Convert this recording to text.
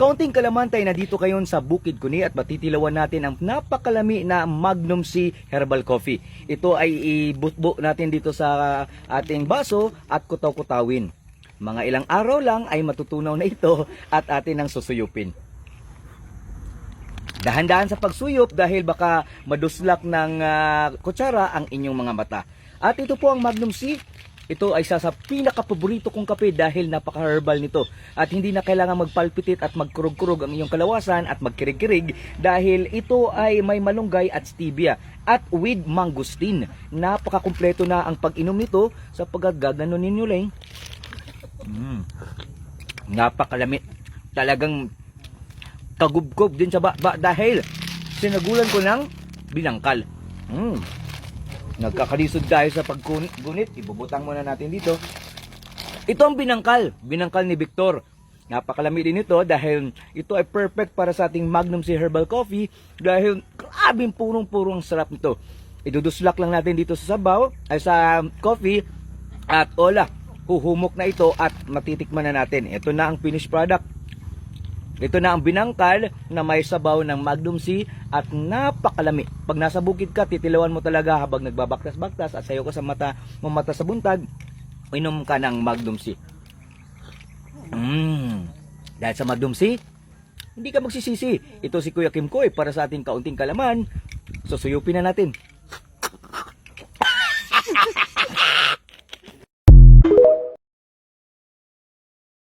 Kaunting kalaman tayo na dito kayon sa Bukid Kuni at matitilawan natin ang napakalami na Magnum C Herbal Coffee. Ito ay ibutbo natin dito sa ating baso at kutaw-kutawin. Mga ilang araw lang ay matutunaw na ito at atin ang susuyupin. Dahan-dahan sa pagsuyop dahil baka maduslak ng kutsara ang inyong mga mata. At ito po ang Magnum C. Ito ay isa sa pinaka-paborito kong kape dahil napaka-herbal nito. At hindi na kailangan magpalpitit at magkurog-kurog ang iyong kalawasan at magkirig-kirig dahil ito ay may malunggay at stevia at with mangosteen. Napaka-kumpleto na ang pag-inom nito sapagkat gaganon ninyo lang. Napakalami. Talagang kagubgob din sa baba dahil sinagulan ko ng binangkal. Nagkakalisod tayo sa paggunit. Ibubutang muna natin dito. Ito ang binangkal. Binangkal ni Victor. Napakalami din ito dahil ito ay perfect para sa ating Magnum C Herbal Coffee dahil grabing purong-purong sarap nito. Iduduslak lang natin dito sa sabaw ay sa coffee at huhumok na ito at matitikman na natin. Ito na ang finished product. Ito na ang binangkal na may sabaw ng Magnum C at napakalami. Pag nasa bukid ka, titilawan mo talaga habang nagbabaktas-baktas at sayo ka sa mata sa buntag, inom ka ng Magnum C. Dahil sa Magnum C, hindi ka magsisisi. Ito si Kuya Kim Koy para sa ating kaunting kalaman. Susuyupin na natin.